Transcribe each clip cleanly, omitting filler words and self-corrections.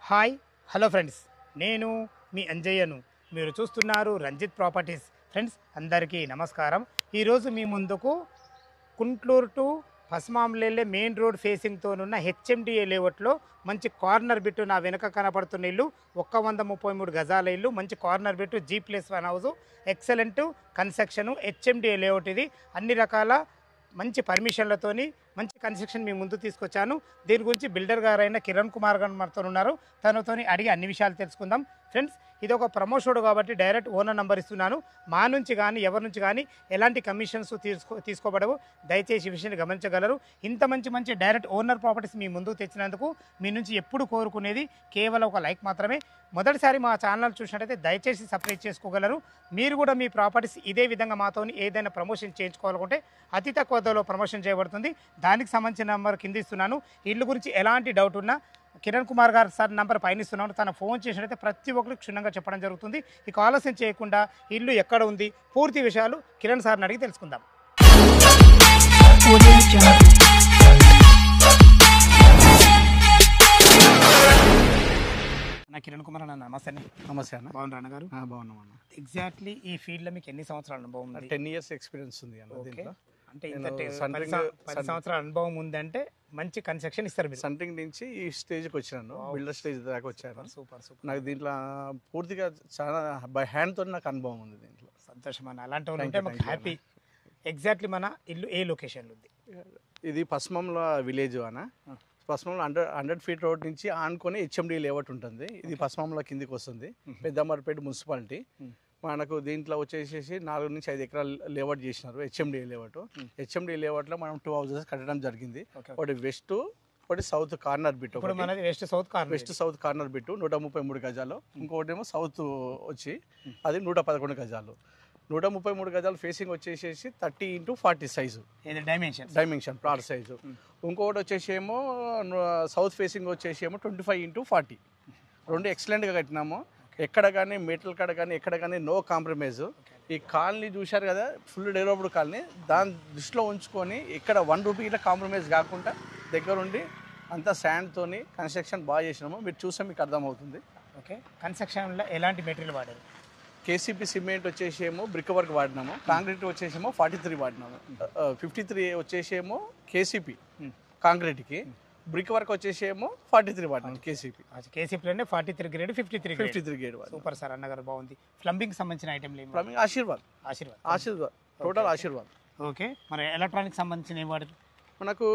Hi hello friends, నేను మీ అంజయ్యను. మీరు చూస్తున్నారు రంజిత్ ప్రాపర్టీస్. ఫ్రెండ్స్ అందరికీ నమస్కారం. ఈరోజు మీ ముందుకు కుంట్లూరు టు పస్మాంలెల్లే మెయిన్ రోడ్ ఫేసింగ్తోనున్న హెచ్ఎండిఏ లేఅవుట్లో మంచి కార్నర్ బిట్టు నా వెనుక కనపడుతున్న ఇల్లు 133 గజాల ఇల్లు, మంచి corner bit, G+1 house, excellent construction, HMDA layout. ఇది అన్ని రకాల మంచి పర్మిషన్లతోని మంచి కన్స్ట్రక్షన్ మీ ముందు తీసుకొచ్చాను. దీని గురించి బిల్డర్ గారైన కిరణ్ కుమార్ గారు మనతో ఉన్నారు. తనతోని అడిగి అన్ని విషయాలు తెలుసుకుందాం. ఫ్రెండ్స్, ఇది ఒక ప్రమోషన్ కాబట్టి డైరెక్ట్ ఓనర్ నంబర్ ఇస్తున్నాను. మా నుంచి కానీ ఎవరి నుంచి కానీ ఎలాంటి కమిషన్స్ తీసుకోబడవు. దయచేసి ఈ విషయాన్ని గమనించగలరు. ఇంత మంచి డైరెక్ట్ ఓనర్ ప్రాపర్టీస్ మీ ముందుకు తెచ్చినందుకు మీ నుంచి ఎప్పుడు కోరుకునేది కేవలం ఒక లైక్ మాత్రమే. మొదటిసారి మా ఛానల్ చూసినట్టయితే దయచేసి సబ్స్క్రైబ్ చేసుకోగలరు. మీరు కూడా మీ ప్రాపర్టీస్ ఇదే విధంగా మాతో ఏదైనా ప్రమోషన్ చేయించుకోవాలనుకుంటే అతి తక్కువ ధరలో ప్రమోషన్ చేయబడుతుంది. దానికి సంబంధించిన నెంబర్ కింద ఇస్తున్నాను. ఇల్లు గురించి ఎలాంటి డౌట్ ఉన్నా కిరణ్ కుమార్ గారు సార్ నంబర్ పైన ఇస్తున్నాను. తన ఫోన్ చేసినట్లయితే ప్రతి ఒక్కరికి క్షుణ్ణంగా చెప్పడం జరుగుతుంది. ఇక ఆలస్యం చేయకుండా ఇల్లు ఎక్కడ ఉంది, పూర్తి విషయాలు కిరణ్ సార్ని అడిగి తెలుసుకుందాం. నా కిరణ్ కుమార్ అన్న, నమస్తే అన్న. నమస్తే అన్న. బాగున్నారు అన్నగారు? బాగున్నాం అన్న. ఎగ్జాక్ట్లీ ఈ ఫీల్డ్లో మీకు ఎన్ని సంవత్సరాల అనుభవం ఉంది? 10 years ఎక్స్పీరియన్స్ ఉంది అన్న. దీంట్లో అంటే ఇంత 10 సంవత్సరాల అనుభవం ఉందంటే మంచి కన్స్ట్రక్షన్ ఇస్తారు మీరు. సెంట్రింగ్ నుంచి ఈ స్టేజ్కి వచ్చాను, బిల్డర్ స్టేజ్ దాకా వచ్చాను. సూపర్. నాకు దీంట్లో పూర్తిగా చాలా బై హ్యాండ్తో నాకు అనుభవం ఉంది దీంట్లో. సంతోషం అన్న, అలాంటి వాళ్ళు ఉంటే మాకు హ్యాపీ. ఎగ్జాక్ట్లీ మన ఇల్లు ఏ లొకేషన్లో ఉంది? ఇది పస్మంలో విలేజ్ అన్న. పస్మంలో 100 feet రోడ్ నుంచి ఆనుకొని హెచ్ఎండి లేఅవుట్ ఉంటుంది. ఇది పస్మంలో కిందికి వస్తుంది. పెద్దమర్పేట మున్సిపాలిటీ. మనకు దీంట్లో వచ్చేసేసి 4 నుంచి 5 ఎకరాలు లేఅవుట్ చేసినారు. HMD layout. హెచ్ఎండి లేఅవుట్లో మనం 2 houses కట్టడం జరిగింది. ఒకటి వెస్ట్, ఒకటి south corner bit. West south corner bit 133 గజాలు. ఇంకొకటి ఏమో సౌత్ వచ్చి అది 111 గజాలు. 133 గజాలు ఫేసింగ్ వచ్చేసేసి 30x40 size dimension plot size. ఇంకొకటి వచ్చేసి ఏమో సౌత్ ఫేసింగ్ వచ్చేసి ఏమో 25x40. రెండు ఎక్సలెంట్గా కట్టినాము. ఎక్కడ కానీ మెటల్ కాడ కానీ ఎక్కడ కానీ నో కాంప్రమైజ్. ఈ కాలనీ చూశారు కదా, ఫుల్ డెవలప్డ్ కాలనీ. దాని దృష్టిలో ఉంచుకొని ఇక్కడ 1 రూపీ ఇట్లా కాంప్రమైజ్ కాకుండా దగ్గరుండి అంతా శాండ్తోని కన్స్ట్రక్షన్ బాగా చేసినాము. మీరు చూస్తే మీకు అర్థమవుతుంది. ఓకే, కన్స్ట్రక్షన్లో ఎలాంటి మెటీరియల్ వాడారు? కేసీపీ సిమెంట్ వచ్చేసేమో బ్రిక్ వర్క్ వాడినాము. కాంక్రీట్ వచ్చేసేమో 43 వాడినాము. 53 వచ్చేసేమో కేసీపీ కాంక్రీట్కి. బ్రిక్ వర్క్ వచ్చేసేమో 43 వాడినాము కేసీపీలోనే 43 గ్రేడ్ 53 గ్రేడ్. సూపర్ సార్, అన్నగారు బాగుంది. ప్లంబింగ్ సంబంధించిన ఐటెంలు? Plumbing Ashirvad total Ashirvad. Okay, మరి ఎలక్ట్రానిక్ సంబంధించిన ఏం వాడదు? మనకు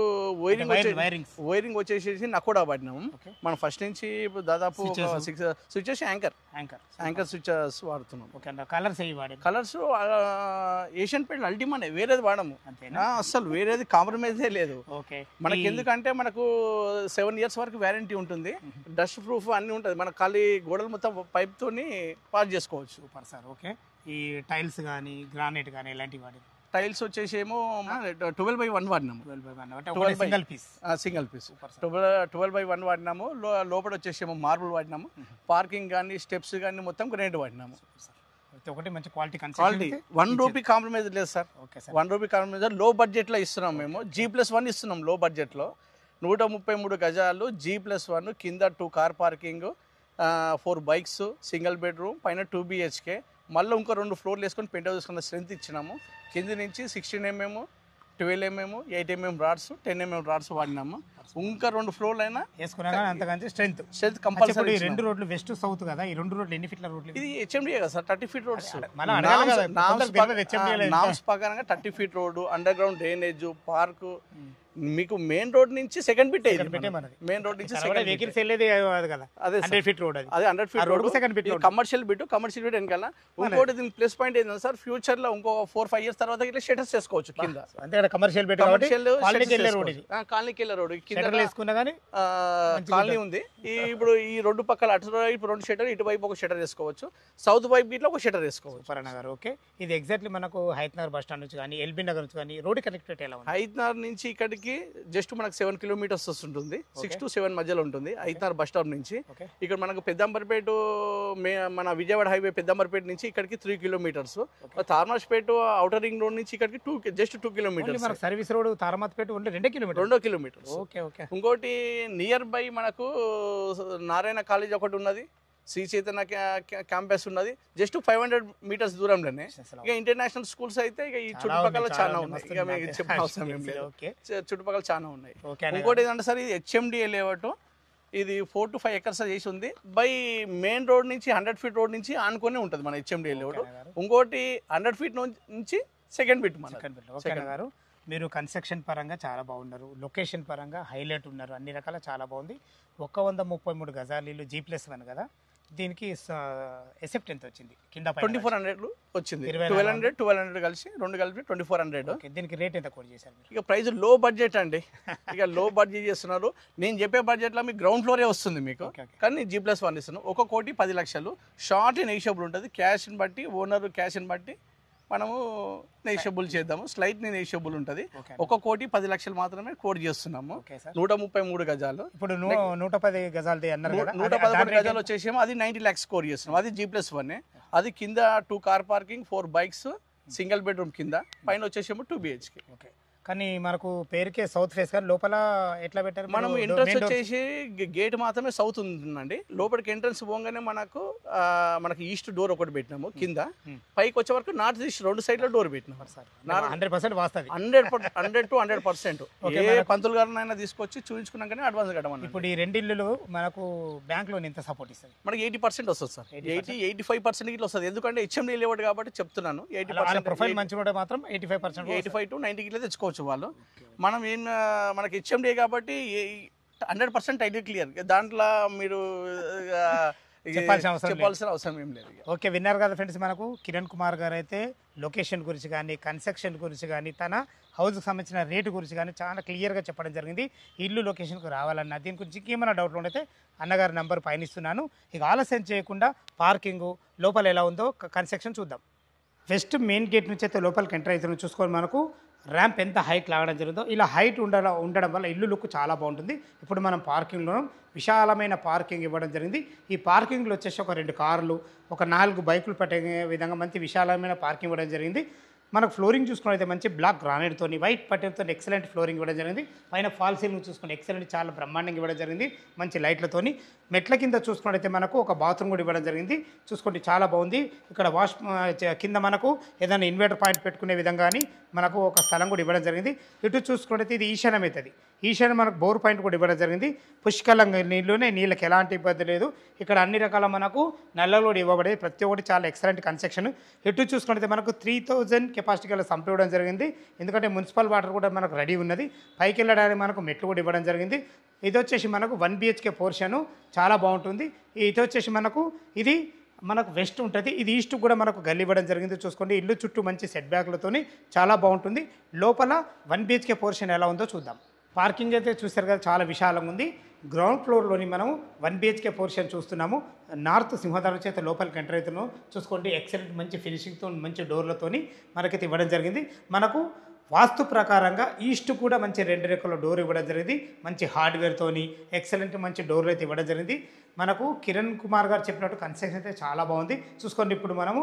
వైరింగ్ వచ్చేసి నకోడా వాడినాము. మనం ఫస్ట్ నుంచి దాదాపు 6 స్విచెస్ యాంకర్ స్విచెస్ వాడుతున్నాం. కలర్స్ కలర్స్ ఏషియన్ పెయింట్ అల్టిమానే, వేరేది వాడము. అసలు వేరేది కాంప్రమైజే లేదు. మనకి ఎందుకంటే మనకు 7 years వరకు వ్యారంటీ ఉంటుంది. డస్ట్ ప్రూఫ్ అన్ని ఉంటుంది. మన ఖాళీ గోడలు మొత్తం పైప్ తోని పాస్ చేసుకోవచ్చు. Super sir. ఓకే, ఈ టైల్స్ కానీ గ్రానైట్ కానీ ఎలాంటివి వాడి? టైల్స్ వచ్చేసేమో 12x1 వాడినాము. Single piece 12x1 వాడినాము. లోపల వచ్చేసేమో మార్బుల్ వాడినాము. పార్కింగ్ కానీ స్టెప్స్ కానీ మొత్తం గ్రానైట్ వాడినాము. ఒకటి మంచి క్వాలిటీ 1 రూపీ కాంప్రమైజ్ లేదు సార్. 1 రూపీ కాంప్రమైజ్ లో బడ్జెట్లో ఇస్తున్నాం మేము. G+1 ఇస్తున్నాం లో బడ్జెట్లో. 133 గజాలు G+1, కింద 2 car parking, 4 bikes, single bedroom, పైన 2 BHK. మళ్ళీ ఇంకో 2 ఫ్లోర్లు వేసుకొని పెయింట్ హౌస్ చేసుకున్న స్ట్రెంత్ ఇచ్చినాము. కింది నుంచి 16 mm, 12 mm, 8 mm rods, 10 mm rods వాడినాము. ఇంకా 2 ఫ్లోర్లు అయినా వేసుకున్నా అంతకంటే స్ట్రెంత్ కంపల్సరీ. 2 రోడ్లు వెస్ట్ సౌత్ కదా, ఈ 2 రోడ్లు ఎన్ని ఫీట్ల రోడ్లు? ఇది హెచ్ఎండిఏ కదా సార్, 30 feet రోడ్స్. నామ్స్ ప్రకారంగా 30 feet road, under ground drainage, park. మీకు మెయిన్ రోడ్ నుంచి సెకండ్ బిట్ మెయిన్ రోడ్ నుంచి వెహికల్స్ వెళ్ళేది కదా, అదే 100 feet రోడ్. అదే 100 feet road second bit commercial bit వెనకాల. ఇంకోటి దీని ప్లస్ పాయింట్ ఏంటంటే సార్, ఫ్యూచర్ లో ఇంకో 4-5 years తర్వాత ఇట్లా షెటర్స్ చేసుకోవచ్చు కింద. అంతే కమర్షియల్ బిట్ కాలనీకి వెళ్ళే రోడ్ కింద వేసుకున్నా కానీ కాలనీ ఉంది. ఇప్పుడు ఈ 2 పక్కల అటు వైపు 2 షటర్, ఇటువైపు ఒక షటర్ వేసుకోవచ్చు. సౌత్ వైపు ఇట్లా ఒక షటర్ వేసుకోవచ్చు. సూపర్ నగర్. ఓకే, ఇది ఎగ్జాక్ట్లీ మనకు హైత్ నగర్ బస్ స్టాండ్ నుంచి కానీ ఎల్బీ నగర్ నుంచి కానీ రోడ్ కనెక్టివిటీ ఎలా ఉంది? హైత్ నగర్ నుంచి ఇక్కడికి కి జస్ట్ మనకు 7 కిలోమీటర్స్ వస్తుంటుంది, 6 to 7 మధ్యలో ఉంటుంది ఐతార్ బస్ స్టాప్ నుంచి. ఇక్కడ మనకు పెద్దంబర్పేట మన విజయవాడ హైవే పెద్దంబర్పేట నుంచి ఇక్కడికి 3 కిలోమీటర్స్, తార్నాష్పేట ఔటర్ రింగ్ రోడ్ నుంచి ఇక్కడికి జస్ట్ 2 కిలోమీటర్స్. సర్వీస్ రోడ్ తారమత్పేట 2 కిలోమీటర్స్. ఇంకోటి నియర్ బై మనకు నారాయణ కాలేజ్ ఒకటి ఉన్నది, శ్రీ చైతన్య క్యాంపస్ ఉన్నది, జస్ట్ 500 మీటర్స్ దూరంలోనే. ఇక ఇంటర్నేషనల్ స్కూల్స్ అయితే ఇక ఈ చుట్టుపక్కల చాలా ఉన్నాయి, ఇక మీకు చెప్పిన అవసరం ఏం లేదు, చుట్టుపక్కల చాలా ఉన్నాయి. ఇంకోటి ఏంటంటే సార్ ఇది హెచ్ఎండిఏ లేఅవుట్, ఇది 4 to 5 acres చేసి ఉంది. బై మెయిన్ రోడ్ నుంచి 100 feet రోడ్ నుంచి ఆనుకొని ఉంటుంది మన హెచ్ఎండిఏ లేఅవుట్. ఇంకోటి 100 feet నుంచి సెకండ్ బిట్ గారు. మీరు కన్స్ట్రక్షన్ పరంగా చాలా బాగున్నారు, లొకేషన్ పరంగా హైలైట్ ఉన్నారు, అన్ని రకాల చాలా బాగుంది. 133 గజాలు ఇల్లు G+1 కదా, దీనికి ఎసెప్ట్ ఎంత వచ్చింది? కింద 2400 వచ్చింది, 1200 కలిసి 2400. దీనికి రేట్ ఎంత కోట్ చేశారు? ఇక ప్రైస్ లో బడ్జెట్ అండి, ఇక లో బడ్జెట్ చేస్తున్నారు. నేను చెప్పే బడ్జెట్ లో మీకు గ్రౌండ్ ఫ్లోరే వస్తుంది మీకు, కానీ G+1 ఇస్తున్నాను. 1,10,00,000 షార్ట్ నెగిషియబుల్ ఉంటుంది, క్యాష్ని బట్టి ఓనర్ క్యాష్ని బట్టి మనము నెగిషియబుల్ చేద్దాము, స్లైట్ నెగిషియబుల్ ఉంటుంది. 1,10,00,000 మాత్రమే కోట్ చేస్తున్నాము. 133 గజాలు. ఇప్పుడు 110 గజాలు అన్నారు కదా, 111 గజాలు వచ్చేసేమో అది 90 lakhs కోట్ చేస్తున్నాం, అది G+1. అది కింద 2 car parking, 4 bikes, single bedroom కింద, పైన వచ్చేసేమో 2 BHK. కానీ మనకు పేరుకే సౌత్ ఫేస్ కానీ లోపల ఎట్లా పెట్టారు? మనం ఎంట్రన్స్ వచ్చేసి గేట్ మాత్రమే సౌత్ ఉంటుందండి. లోపలికి ఎంట్రన్స్ పోగానే మనకి ఈస్ట్ డోర్ ఒకటి పెట్టినాము కింద, పైకి వచ్చే వరకు నార్త్ ఈస్ట్ 2 సైడ్ లో డోర్ పెట్టినాము. 100% వాస్తది, 100 to 100%. ఏ పంతులు గారినైనా తీసుకొచ్చి చూపించుకున్నాకనే అడ్వాన్స్ కట్టమని. ఇప్పుడు ఈ 2 ఇల్లులు మనకు బ్యాంక్ లోన్ ఎంత సపోర్ట్ ఇస్తుంది? మనకి 80% వస్తుంది సార్, 80-85% ఇట్లా వస్తుంది. ఎందుకంటే హెచ్ఎండి లేవట్ కాబట్టి చెప్తున్నాను. 80% ప్రొఫైల్ మంచిగా మాత్రం 85% to 90 కిలో తెచ్చుకోవచ్చు వాళ్ళు. మనం మనకి హెచ్ఎండి కాబట్టి 100% టైటిల్ క్లియర్, దాంట్లో మీరు చెప్పాల్సిన అవసరం ఏం లేదు. ఓకే, విన్నారు కదా ఫ్రెండ్స్, మనకు కిరణ్ కుమార్ గారు అయితే లొకేషన్ గురించి కానీ, కన్స్ట్రక్షన్ గురించి కానీ, తన హౌస్కి సంబంధించిన రేటు గురించి కానీ చాలా క్లియర్గా చెప్పడం జరిగింది. ఇల్లు లొకేషన్కి రావాలన్నా దీని గురించి ఇంకేమైనా డౌట్లు ఉంటే అన్నగారి నెంబర్ పైన ఇస్తున్నాను. ఇక ఆలస్యం చేయకుండా పార్కింగు లోపల ఎలా ఉందో కన్స్ట్రక్షన్ చూద్దాం. వెస్ట్ మెయిన్ గేట్ నుంచి అయితే లోపలికి ఎంటర్ అవుతున్న చూసుకొని మనకు ర్యాంప్ ఎంత హైట్ లాగడం జరుగుతుందో, ఇలా హైట్ ఉండడం వల్ల ఇల్లు లుక్ చాలా బాగుంటుంది. ఇప్పుడు మనం పార్కింగ్లో విశాలమైన పార్కింగ్ ఇవ్వడం జరిగింది. ఈ పార్కింగ్లో వచ్చేసి ఒక 2 కార్లు, ఒక 4 బైకులు పెట్టే విధంగా మంచి విశాలమైన పార్కింగ్ ఇవ్వడం జరిగింది. మనకు ఫ్లోరింగ్ చూసుకున్నైతే మంచి బ్లాక్ గ్రానైట్తో వైట్ పట్టెలతో ఎక్సలెంట్ ఫ్లోరింగ్ ఇవ్వడం జరిగింది. పైన ఫాల్ సీలింగ్ చూసుకుని ఎక్సలెంట్ చాలా బ్రహ్మాండంగా ఇవ్వడం జరిగింది, మంచి లైట్లతోని. మెట్ల కింద చూసుకున్నట్టయితే మనకు ఒక బాత్రూమ్ కూడా ఇవ్వడం జరిగింది, చూసుకుంటే చాలా బాగుంది. ఇక్కడ కింద మనకు ఏదైనా ఇన్వర్టర్ పాయింట్ పెట్టుకునే విధంగా మనకు ఒక స్థలం కూడా ఇవ్వడం జరిగింది. ఇటు చూసుకున్నట్టయితే ఇది ఈశాన్యం అవుతుంది, ఈశాన్యం మనకు బోర్ పాయింట్ కూడా ఇవ్వడం జరిగింది. పుష్కలంగా నీళ్ళకి ఎలాంటి ఇబ్బంది లేదు. ఇక్కడ అన్ని రకాల మనకు నల్లలు కూడా ఇవ్వబడేది, ప్రతి ఒక్కటి చాలా ఎక్సలెంట్ కన్స్ట్రక్షన్. ఇటు చూసుకుంటే మనకు 3000 కెపాసిటీ గల సంప్ ఇవ్వడం జరిగింది, ఎందుకంటే మున్సిపల్ వాటర్ కూడా మనకు రెడీ ఉన్నది. పైకి వెళ్ళడానికి మనకు మెట్లు కూడా ఇవ్వడం జరిగింది. ఇది వచ్చేసి మనకు 1 BHK పోర్షను చాలా బాగుంటుంది. ఇది వచ్చేసి ఇది మనకు వెస్ట్ ఉంటుంది, ఇది ఈస్ట్ కూడా మనకు గల్లీ ఇవ్వడం జరిగింది. చూసుకోండి, ఇల్లు చుట్టూ మంచి సెట్ బ్యాక్లతోని చాలా బాగుంటుంది. లోపల 1 BHK పోర్షన్ ఎలా ఉందో చూద్దాం. పార్కింగ్ అయితే చూస్తారు కదా, చాలా విశాలంగా ఉంది. గ్రౌండ్ ఫ్లోర్లోని మనము 1 BHK పోర్షన్ చూస్తున్నాము. నార్త్ సింహద్వారం చేత లోపలికి ఎంటర్ అవుతున్నాం. చూసుకోండి, ఎక్సలెంట్ మంచి ఫినిషింగ్తో మంచి డోర్లతోని మనకైతే ఇవ్వడం జరిగింది. మనకు వాస్తు ప్రకారంగా ఈస్ట్ కూడా మంచి 2 రెక్కల డోర్ ఇవ్వడం జరిగింది, మంచి హార్డ్వేర్తోని ఎక్సలెంట్ మంచి డోర్లు అయితే ఇవ్వడం జరిగింది. మనకు కిరణ్ కుమార్ గారు చెప్పినట్టు కన్స్ట్రక్షన్ అయితే చాలా బాగుంది. చూసుకోండి, ఇప్పుడు మనము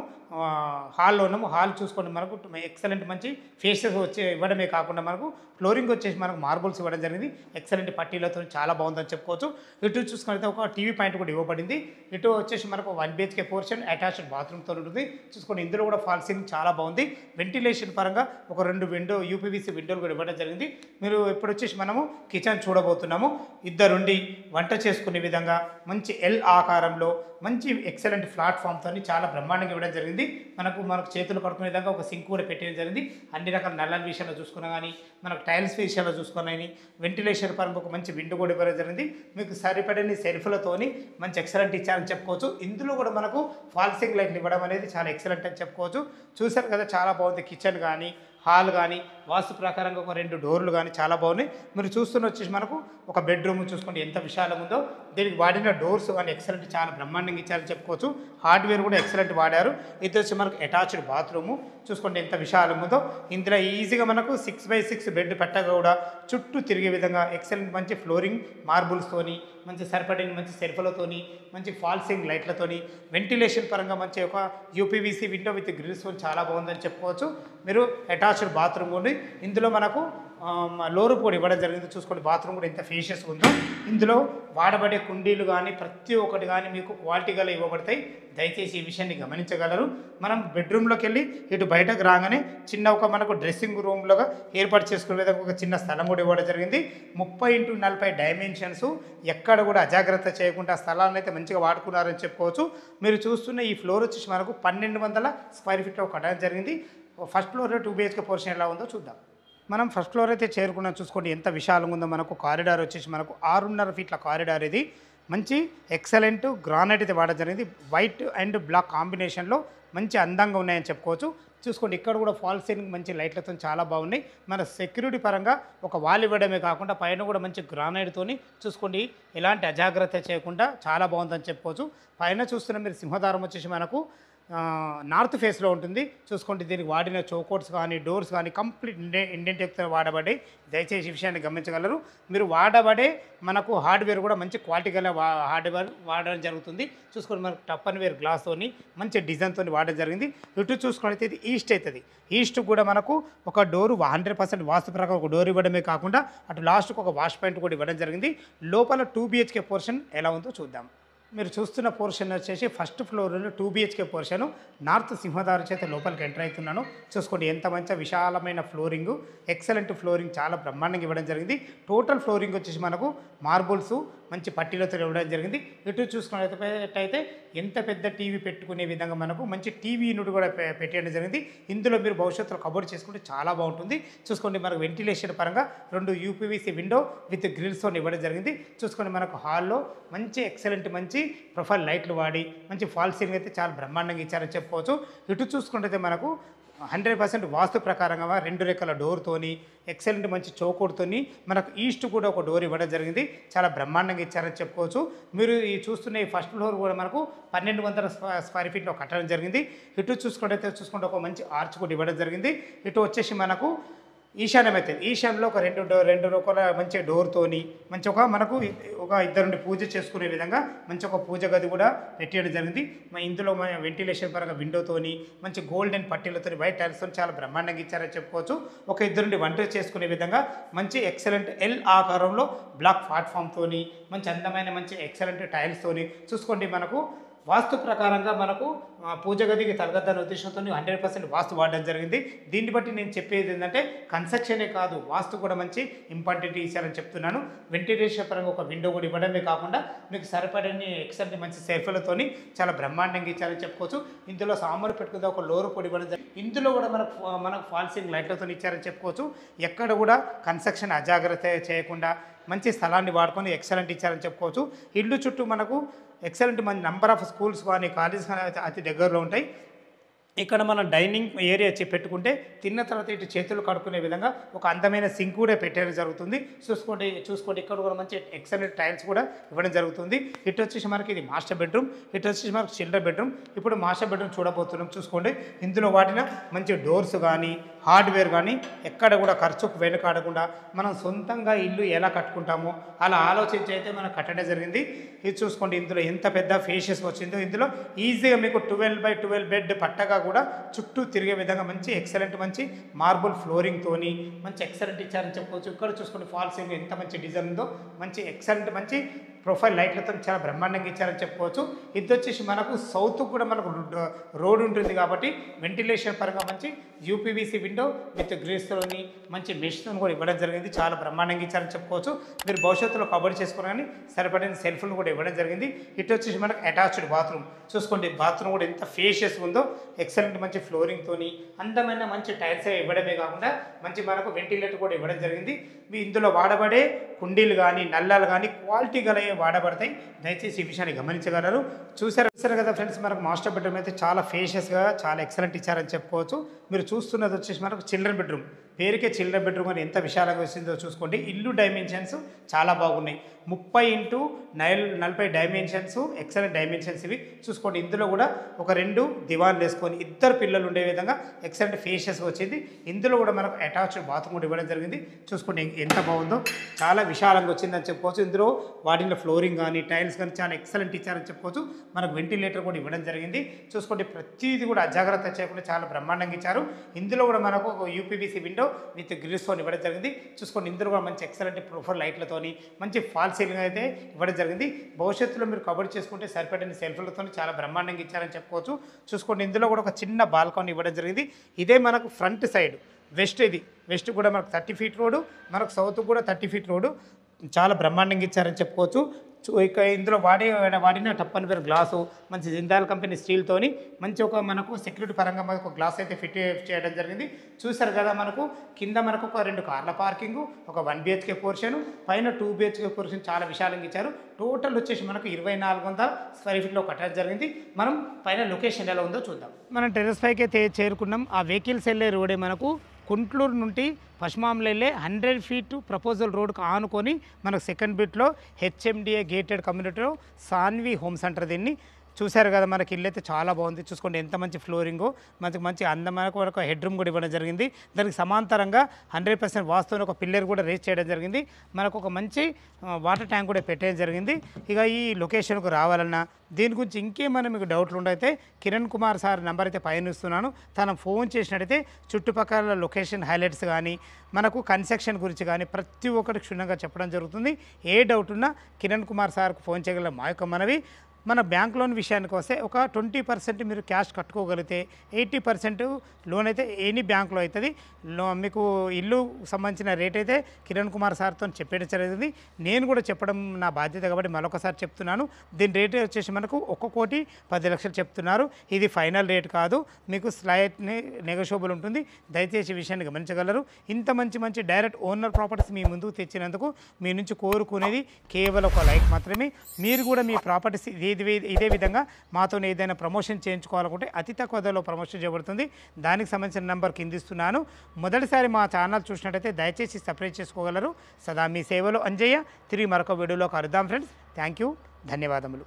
హాల్లో ఉన్నాము. హాల్ చూసుకోండి, మనకు ఎక్సలెంట్ మంచి ఫేసెస్ వచ్చి ఇవ్వడమే కాకుండా మనకు ఫ్లోరింగ్ వచ్చేసి మనకు మార్బుల్స్ ఇవ్వడం జరిగింది, ఎక్సలెంట్ పట్టీలతో చాలా బాగుందని చెప్పుకోవచ్చు. ఇటు చూసుకుంటే ఒక టీవీ పాయింట్ కూడా ఇవ్వబడింది. ఇటు వచ్చేసి మనకు 1 BHK పోర్షన్ అటాచ్డ్ బాత్రూమ్తో ఉంటుంది. చూసుకోండి, ఇందులో కూడా ఫాల్ సీలింగ్ చాలా బాగుంది. వెంటిలేషన్ పరంగా ఒక 2 UPVC విండోలు కూడా ఇవ్వడం జరిగింది. మీరు ఇప్పుడు వచ్చేసి మనము కిచెన్ చూడబోతున్నాము. ఇద్దరుండి వంట చేసుకునే విధంగా మంచి ఎల్ ఆకారంలో మంచి ఎక్సలెంట్ ప్లాట్ఫామ్తో చాలా బ్రహ్మాండంగా ఇవ్వడం జరిగింది. మనకు చేతులు కడుకునే విధంగా ఒక సింక్ కూడా పెట్టడం జరిగింది. అన్ని రకాల నల్లల విషయంలో చూసుకున్నా కానీ, మనకు టైల్స్ విషయంలో చూసుకున్నా కానీ, వెంటిలేషన్ పరంగా ఒక మంచి విండో కూడా ఇవ్వడం జరిగింది. మీకు సరిపడని సెల్ఫ్లతోని మంచి ఎక్సలెంట్ ఇచ్చారని చెప్పుకోవచ్చు. ఇందులో కూడా మనకు ఫాల్సింగ్ లైట్లు ఇవ్వడం అనేది చాలా ఎక్సలెంట్ అని చెప్పుకోవచ్చు. చూశారు కదా, చాలా బాగుంది. కిచెన్ కానీ, హాల్ కానీ వాస్తు ప్రకారంగా ఒక 2 డోర్లు కానీ చాలా బాగున్నాయి. మీరు చూస్తున్న వచ్చేసి మనకు ఒక బెడ్రూమ్ చూసుకోండి ఎంత విశాలం ఉందో. దీనికి వాడిన డోర్స్ కానీ ఎక్సలెంట్, చాలా బ్రహ్మాండంగా ఇచ్చారని చెప్పుకోవచ్చు. హార్డ్వేర్ కూడా ఎక్సలెంట్ వాడారు. ఇది వచ్చి మనకు అటాచ్డ్ బాత్రూము చూసుకోండి ఎంత విశాలం ఉందో. ఇందులో ఈజీగా మనకు 6x6 బెడ్ పెట్టగా కూడా చుట్టూ తిరిగే విధంగా ఎక్సలెంట్ మంచి ఫ్లోరింగ్ మార్బుల్స్తోని, మంచి సరిపడిన మంచి సెల్ఫ్లతోని, మంచి ఫాల్సింగ్ లైట్లతోని, వెంటిలేషన్ పరంగా మంచి ఒక యూపీవీసీ విండో విత్ గ్రిల్స్ చాలా బాగుందని చెప్పుకోవచ్చు. మీరు అటాచ్డ్ బాత్రూమ్ ఉంది. ఇందులో మనకు లోరు కూడా ఇవ్వడం జరిగింది. చూసుకోండి బాత్రూమ్ కూడా ఎంత ఫేషియస్ ఉందో. ఇందులో వాడబడే కుండీలు కానీ ప్రతి ఒక్కటి కానీ మీకు క్వాలిటీ గల ఇవ్వబడతాయి. దయచేసి ఈ విషయాన్ని గమనించగలరు. మనం బెడ్రూమ్లోకి వెళ్ళి ఇటు బయటకు రాగానే చిన్న ఒక మనకు డ్రెస్సింగ్ రూమ్లోగా ఏర్పాటు చేసుకునే విధంగా ఒక చిన్న స్థలం కూడా ఇవ్వడం జరిగింది. 30x40 dimensions. ఎక్కడ కూడా అజాగ్రత్త చేయకుండా స్థలాన్ని అయితే మంచిగా వాడుకున్నారని చెప్పుకోవచ్చు. మీరు చూస్తున్న ఈ ఫ్లోర్ వచ్చేసి మనకు 1200 స్క్వేర్ ఫీట్లో కట్టడం జరిగింది. ఫస్ట్ ఫ్లోర్లో 2 BHK పోర్షన్ ఎలా ఉందో చూద్దాం. మనం ఫస్ట్ ఫ్లోర్ అయితే చేరుకున్నాం. చూసుకోండి ఎంత విశాలంగా ఉందో. మనకు కారిడార్ వచ్చేసి మనకు 6.5 ఫీట్ల కారిడార్. ఇది మంచి ఎక్సలెంట్ గ్రానైట్ అయితే వాడడం జరిగింది. వైట్ అండ్ బ్లాక్ కాంబినేషన్లో మంచి అందంగా ఉన్నాయని చెప్పుకోవచ్చు. చూసుకోండి ఇక్కడ కూడా ఫాల్ సీలింగ్ మంచి లైట్లతో చాలా బాగున్నాయి. మన సెక్యూరిటీ పరంగా ఒక వాల్ ఇవ్వడమే కాకుండా పైన కూడా మంచి గ్రానైట్తోని చూసుకోండి ఎలాంటి అజాగ్రత్త చేయకుండా చాలా బాగుందని చెప్పుకోవచ్చు. పైన చూస్తున్న మీరు సింహద్వారం వచ్చేసి మనకు నార్త్ ఫేస్లో ఉంటుంది. చూసుకోండి దీనికి వాడిన చౌకోట్స్ కానీ డోర్స్ కానీ కంప్లీట్ ఇండియన్ టెక్తో వాడబడే. దయచేసి ఈ విషయాన్ని గమనించగలరు. మీరు వాడబడే మనకు హార్డ్వేర్ కూడా మంచి క్వాలిటీ గల హార్డ్వేర్ వాడడం జరుగుతుంది. చూసుకోండి మనకు టప్పన్ వేర్ గ్లాస్తోని మంచి డిజైన్తో వాడడం జరిగింది. ఇటు చూసుకున్నట్లయితే ఇది ఈస్ట్ అవుతుంది. ఈస్ట్ కూడా మనకు ఒక డోరు 100% వాస్తు ప్రకారం ఒక డోర్ ఇవ్వడమే కాకుండా అటు లాస్ట్కి ఒక వాష్ పాయింట్ కూడా ఇవ్వడం జరిగింది. లోపల 2 BHK పోర్షన్ ఎలా ఉందో చూద్దాం. మీరు చూస్తున్న పోర్షన్ వచ్చేసి ఫస్ట్ ఫ్లోర్లో 2 BHK పోర్షన్. నార్త్ సింహదారు చేత లోపలికి ఎంటర్ అవుతున్నాను. చూసుకోండి ఎంత మంచి విశాలమైన ఫ్లోరింగ్, ఎక్సలెంట్ ఫ్లోరింగ్ చాలా బ్రహ్మాండంగా ఇవ్వడం జరిగింది. టోటల్ ఫ్లోరింగ్ వచ్చేసి మనకు మార్బుల్స్ మంచి పట్టీలతో ఇవ్వడం జరిగింది. ఇటు చూసుకున్నట్లయితే ఎంత పెద్ద టీవీ పెట్టుకునే విధంగా మనకు మంచి టీవీ యూనిట్ కూడా పెట్టడం జరిగింది. ఇందులో మీరు భవిష్యత్తులో కబోర్డ్ చేసుకుంటే చాలా బాగుంటుంది. చూసుకోండి మనకు వెంటిలేషన్ పరంగా 2 యూపీవీసీ విండో విత్ గ్రిల్స్తో ఇవ్వడం జరిగింది. చూసుకోండి మనకు హాల్లో మంచి ఎక్సలెంట్ మంచి ప్రొఫైల్ లైట్లు వాడి మంచి ఫాల్ సీలింగ్ అయితే చాలా బ్రహ్మాండంగా ఇచ్చారని చెప్పుకోవచ్చు. ఇటు చూసుకుంటే మనకు 100% వాస్తు ప్రకారంగా 2 రెక్కల డోర్తోని ఎక్సలెంట్ మంచి చౌకోడ్తోని మనకు ఈస్ట్ కూడా ఒక డోర్ ఇవ్వడం జరిగింది. చాలా బ్రహ్మాండంగా ఇచ్చారని చెప్పుకోవచ్చు. మీరు ఈ చూస్తున్న ఈ ఫస్ట్ ఫ్లోర్ కూడా మనకు 1200 స్క్వేర్ ఫీట్లో కట్టడం జరిగింది. ఇటు చూసుకుంటే ఒక మంచి ఆర్చ్ కూడా ఇవ్వడం జరిగింది. ఇటు వచ్చేసి మనకు ఈశాన్యం అయితే ఈశాన్యంలో ఒక 2 రకాల మంచి డోర్తోని మంచి ఒక మనకు ఒక 2 పూజ చేసుకునే విధంగా మంచి ఒక పూజ గది కూడా పెట్టేయడం జరిగింది. ఇందులో వెంటిలేషన్ పరంగా విండోతోని మంచి గోల్డెన్ పట్టీలతో వైట్ టైల్స్తో చాలా బ్రహ్మాండంగా ఇచ్చారని చెప్పుకోవచ్చు. ఒక 2 వంట చేసుకునే విధంగా మంచి ఎక్సలెంట్ ఎల్ ఆకారంలో బ్లాక్ ప్లాట్ఫామ్తోని మంచి అందమైన మంచి ఎక్సలెంట్ టైల్స్తోని చూసుకోండి మనకు వాస్తు ప్రకారంగా మనకు పూజ గదికి తరగద్దన్న ఉద్దేశంతో 100% వాస్తు వాడడం జరిగింది. దీన్ని బట్టి నేను చెప్పేది ఏంటంటే కన్స్ట్రక్షనే కాదు వాస్తు కూడా మంచి ఇంపార్టెంట్ ఇచ్చారని చెప్తున్నాను. వెంటిలేషన్ పరంగా ఒక విండో కూడా ఇవ్వడమే కాకుండా మీకు సరిపడని ఎక్సలెంట్ మంచి సెల్ఫ్లతోని చాలా బ్రహ్మాండంగా ఇచ్చారని చెప్పుకోవచ్చు. ఇందులో సామాన్లు పెట్టుకుంటే ఒక లోరు కూడా ఇవ్వడం జరిగింది. ఇందులో కూడా మనకు ఫాల్సింగ్ లైట్లతో ఇచ్చారని చెప్పుకోవచ్చు. ఎక్కడ కూడా కన్స్ట్రక్షన్ అజాగ్రత్త చేయకుండా మంచి స్థలాన్ని వాడుకొని ఎక్సలెంట్ ఇచ్చారని చెప్పుకోవచ్చు. ఇల్లు చుట్టూ మనకు ఎక్సలెంట్ మంచి నెంబర్ ఆఫ్ స్కూల్స్ కానీ కాలేజెస్ కానీ అతి దగ్గరలో ఉంటాయి. ఇక్కడ మనం డైనింగ్ ఏరియా పెట్టుకుంటే తిన్న తర్వాత ఇటు చేతులు కడుక్కునే విధంగా ఒక అందమైన సింక్ కూడా పెట్టడం జరుగుతుంది. చూసుకోండి ఇక్కడ కూడా మంచి ఎక్సలెంట్ టైల్స్ కూడా ఇవ్వడం జరుగుతుంది. ఇటు వచ్చేసి మనకి ఇది మాస్టర్ బెడ్రూమ్, ఇటు వచ్చేసి మనకు చిల్డ్రన్ బెడ్రూమ్. ఇప్పుడు మాస్టర్ బెడ్రూమ్ చూడబోతున్నాం. చూసుకోండి ఇందులో వాడిన మంచి డోర్స్ కానీ హార్డ్వేర్ కానీ ఎక్కడ కూడా ఖర్చుకు వెనుకాడకుండా మనం సొంతంగా ఇల్లు ఎలా కట్టుకుంటామో అలా ఆలోచించి అయితే మనం కట్టడం జరిగింది. ఇది చూసుకోండి ఇందులో ఎంత పెద్ద ఫేషియస్ వచ్చిందో. ఇందులో ఈజీగా మీకు 12x12 బెడ్ పట్టగా కూడా చుట్టూ తిరిగే విధంగా మంచి ఎక్సలెంట్ మంచి మార్బుల్ ఫ్లోరింగ్తోని మంచి ఎక్సలెంట్ ఇచ్చారని చెప్పుకోవచ్చు. ఇక్కడ చూసుకోండి ఫాల్ సీలింగ్ ఎంత మంచి డిజైన్ ఉందో. మంచి ఎక్సలెంట్ మంచి ప్రొఫైల్ లైట్లతో చాలా బ్రహ్మాండంగా ఇచ్చారని చెప్పుకోవచ్చు. ఇది వచ్చేసి మనకు సౌత్ కూడా మనకు రోడ్ ఉంటుంది కాబట్టి వెంటిలేషన్ పరంగా మంచి యూపీవీసీ విండో విత్ గ్రిల్స్తోని మంచి మెష్తో కూడా ఇవ్వడం జరిగింది. చాలా బ్రహ్మాండంగా ఇచ్చారని చెప్పుకోవచ్చు. మీరు భవిష్యత్తులో కబోర్డ్ చేసుకోవడానికి సరిపడిన సెల్ఫ్లు కూడా ఇవ్వడం జరిగింది. ఇటు వచ్చేసి మనకు అటాచ్డ్ బాత్రూమ్. చూసుకోండి బాత్రూమ్ కూడా ఎంత ఫేషియస్ ఉందో. ఎక్సలెంట్ మంచి ఫ్లోరింగ్తోని అందమైన మంచి టైల్స్ ఇవ్వడమే కాకుండా మంచి మనకు వెంటిలేటర్ కూడా ఇవ్వడం జరిగింది. ఇందులో వాడబడే కుండీలు కానీ నల్లాలు కానీ క్వాలిటీ గల వాడబడతాయి. దయచేసి ఈ విషయాన్ని గమనించగలరు. చూసారు కదా ఫ్రెండ్స్, మనకు మాస్టర్ బెడ్రూమ్ అయితే చాలా ఫేషియస్గా చాలా ఎక్సలెంట్ ఇచ్చారని చెప్పుకోవచ్చు. మీరు చూస్తున్నది వచ్చేసి మనకు చిల్డ్రన్ బెడ్రూమ్, పేరుకే చిల్డ్రన్ బెడ్రూమ్ అని ఎంత విశాలంగా వచ్చిందో చూసుకోండి. ఇల్లు డైమెన్షన్స్ చాలా బాగున్నాయి. 30x40 డైమెన్షన్స్, ఎక్సలెంట్ డైమెన్షన్స్ ఇవి చూసుకోండి. ఇందులో కూడా ఒక 2 దివాన్లు వేసుకొని 2 పిల్లలు ఉండే విధంగా ఎక్సలెంట్ ఫేషియస్గా వచ్చింది. ఇందులో కూడా మనకు అటాచ్డ్ బాత్రూమ్ కూడా ఇవ్వడం జరిగింది. చూసుకోండి ఎంత బాగుందో, చాలా విశాలంగా వచ్చిందని చెప్పుకోవచ్చు. ఇందులో వాటిలో ఫ్లోరింగ్ కానీ టైల్స్ కానీ చాలా ఎక్సలెంట్ ఇచ్చారని చెప్పుకోవచ్చు. మనకు వెంటిలేటర్ కూడా ఇవ్వడం జరిగింది. చూసుకోండి ప్రతిదీ కూడా అజాగ్రత్త చేయకుండా చాలా బ్రహ్మాండంగా ఇచ్చారు. ఇందులో కూడా మనకు ఒక యూపీవీసీ విండో విత్ గ్రిల్స్తో ఇవ్వడం జరిగింది. చూసుకోండి ఇందులో కూడా మంచి ఎక్సలెంట్ ప్రొఫైల్ లైట్లతోని మంచి ఫాల్ సీలింగ్ అయితే ఇవ్వడం జరిగింది. భవిష్యత్తులో మీరు కబర్ చేసుకుంటే సరిపడిన సెల్ఫ్లతో చాలా బ్రహ్మాండంగా ఇచ్చారని చెప్పుకోవచ్చు. చూసుకోండి ఇందులో కూడా ఒక చిన్న బాల్కనీ ఇవ్వడం జరిగింది. ఇదే మనకు ఫ్రంట్ సైడ్ వెస్ట్, ఇది వెస్ట్ కూడా మనకు 30 ఫీట్ రోడ్డు, మనకు సౌత్ కూడా 30 ఫీట్ రోడ్డు, చాలా బ్రహ్మాండంగా ఇచ్చారని చెప్పుకోవచ్చు. ఇక ఇందులో వాడిన టప్పని పేరు గ్లాసు మంచి జిందాల్ కంపెనీ స్టీల్తోని మంచి ఒక మనకు సెక్యూరిటీ పరంగా మనకు ఒక గ్లాస్ అయితే ఫిట్ చేయడం జరిగింది. చూసారు కదా, మనకు కింద మనకు ఒక 2 కార్ల పార్కింగ్, ఒక 1 BHK పోర్షన్, పైన 2 BHK పోర్షన్ చాలా విశాలంగా ఇచ్చారు. టోటల్ వచ్చేసి మనకు 2400 స్క్వేర్ ఫీట్లో కట్టడం జరిగింది. మనం పైన లొకేషన్ ఎలా ఉందో చూద్దాం. మనం టెర్రస్ పైకి అయితే చేరుకున్నాం. ఆ వెహికల్స్ వెళ్ళే రోడే మనకు కుంట్లూరు నుండి పశ్చిమాంలో వెళ్ళే 100 ఫీట్ ప్రపోజల్ రోడ్కు ఆనుకొని మనకు సెకండ్ బిట్లో HMDA గేటెడ్ కమ్యూనిటీలో సాన్వి హోమ్స్ అంటారు దీన్ని. చూశారు కదా, మనకి ఇల్లు అయితే చాలా బాగుంది. చూసుకోండి ఎంత మంచి ఫ్లోరింగు, మంచి అందమైన ఒక హెడ్ రూమ్ కూడా ఇవ్వడం జరిగింది. దానికి సమాంతరంగా 100% వాస్తువుని ఒక పిల్లర్ కూడా రేస్ చేయడం జరిగింది. మనకు ఒక మంచి వాటర్ ట్యాంక్ కూడా పెట్టడం జరిగింది. ఇక ఈ లొకేషన్కు రావాలన్నా దీని గురించి ఇంకేమైనా మీకు డౌట్లు ఉండైతే కిరణ్ కుమార్ సార్ నెంబర్ అయితే పైన ఇస్తున్నాను. తను ఫోన్ చేసినట్టయితే చుట్టుపక్కల లొకేషన్ హైలైట్స్ కానీ మనకు కన్స్ట్రక్షన్ గురించి కానీ ప్రతి ఒక్కటి క్షుణ్ణంగా చెప్పడం జరుగుతుంది. ఏ డౌట్ ఉన్నా కిరణ్ కుమార్ సార్కు ఫోన్ చేయగల మా యొక్క మనవి. మన బ్యాంక్ లోన్ విషయానికి వస్తే ఒక 20% మీరు క్యాష్ కట్టుకోగలిగితే 80% లోన్ అయితే ఎనీ బ్యాంక్లో అవుతుంది. మీకు ఇల్లు సంబంధించిన రేట్ అయితే కిరణ్ కుమార్ సార్తో చెప్పడం జరిగింది. నేను కూడా చెప్పడం నా బాధ్యత కాబట్టి మరొకసారి చెప్తున్నాను. దీని రేట్ వచ్చేసి మనకు 1,10,00,000 చెప్తున్నారు. ఇది ఫైనల్ రేట్ కాదు, మీకు స్లైట్ నెగోషియబుల్ ఉంటుంది. దయచేసి ఈ విషయాన్ని గమనించగలరు. ఇంత మంచి డైరెక్ట్ ఓనర్ ప్రాపర్టీస్ మీ ముందుకు తెచ్చినందుకు మీ నుంచి కోరుకునేది కేవలం ఒక లైక్ మాత్రమే. మీరు కూడా మీ ప్రాపర్టీస్ ఇదే విధంగా మాతో ఏదైనా ప్రమోషన్ చేయించుకోవాలనుకుంటే అతి తక్కువ ధరలో ప్రమోషన్ చేయబడుతుంది. దానికి సంబంధించిన నెంబర్ కింద ఇస్తున్నాను. మొదటిసారి మా ఛానల్ చూసినట్టయితే దయచేసి సబ్స్క్రైబ్ చేసుకోగలరు. సదా మీ సేవలో అంజయ్య. తిరిగి మరొక వీడియోలో కలుద్దాం ఫ్రెండ్స్. థ్యాంక్ యూ, ధన్యవాదములు.